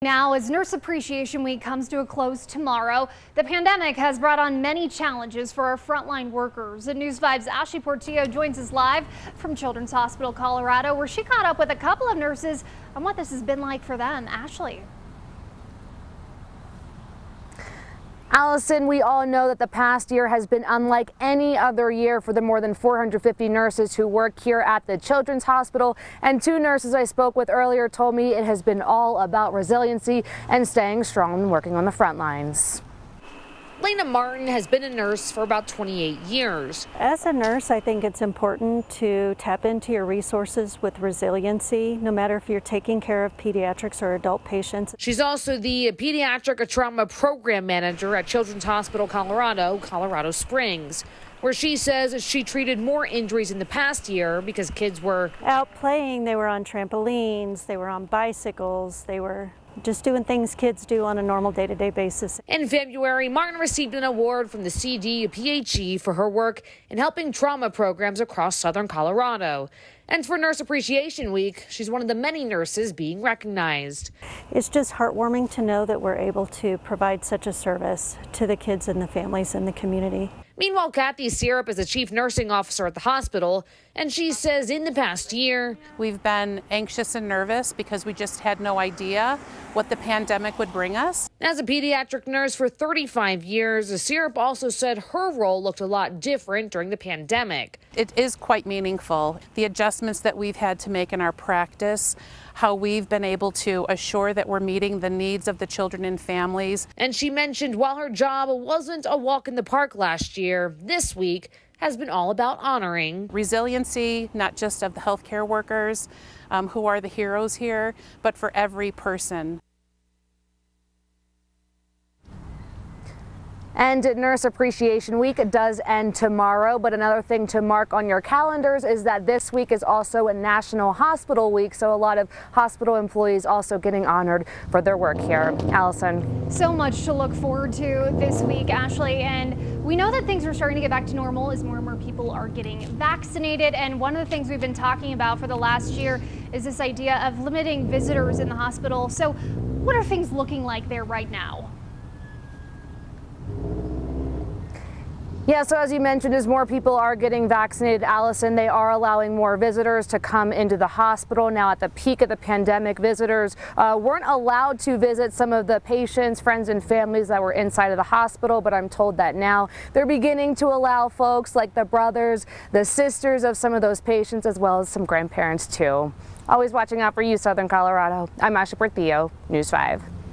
Now, as Nurse Appreciation Week comes to a close tomorrow, the pandemic has brought on many challenges for our frontline workers. And News 5's Ashley Portillo joins us live from Children's Hospital, Colorado, where she caught up with a couple of nurses on what this has been like for them. Ashley. Allison, we all know that the past year has been unlike any other year for the more than 450 nurses who work here at the Children's Hospital. And two nurses I spoke with earlier told me it has been all about resiliency and staying strong and working on the front lines. Elena Martin has been a nurse for about 28 years. As a nurse, I think it's important to tap into your resources with resiliency, no matter if you're taking care of pediatrics or adult patients. She's also the pediatric trauma program manager at Children's Hospital, Colorado Springs, where she says she treated more injuries in the past year because kids were out playing. They were on trampolines, they were on bicycles, they were just doing things kids do on a normal day-to-day basis. In February, Martin received an award from the CDPHE for her work in helping trauma programs across southern Colorado. And for Nurse Appreciation Week, she's one of the many nurses being recognized. It's just heartwarming to know that we're able to provide such a service to the kids and the families in the community. Meanwhile, Kathy Syrup is the chief nursing officer at the hospital, and she says in the past year, we've been anxious and nervous because we just had no idea what the pandemic would bring us. As a pediatric nurse for 35 years, Syrup also said her role looked a lot different during the pandemic. It is quite meaningful. The adjustments that we've had to make in our practice, how we've been able to assure that we're meeting the needs of the children and families. And she mentioned while her job wasn't a walk in the park last year, this week has been all about honoring resiliency, not just of the healthcare workers who are the heroes here, but for every person. And Nurse Appreciation Week does end tomorrow, but another thing to mark on your calendars is that this week is also a National Hospital Week, so a lot of hospital employees also getting honored for their work here. Allison. So much to look forward to this week, Ashley, and we know that things are starting to get back to normal as more and more people are getting vaccinated. And one of the things we've been talking about for the last year is this idea of limiting visitors in the hospital. So what are things looking like there right now? Yeah, so as you mentioned, as more people are getting vaccinated, Allison, they are allowing more visitors to come into the hospital. Now, at the peak of the pandemic, visitors weren't allowed to visit some of the patients, friends, and families that were inside of the hospital, but I'm told that now they're beginning to allow folks like the brothers, the sisters of some of those patients, as well as some grandparents, too. Always watching out for you, Southern Colorado. I'm Ashley Portillo, News 5.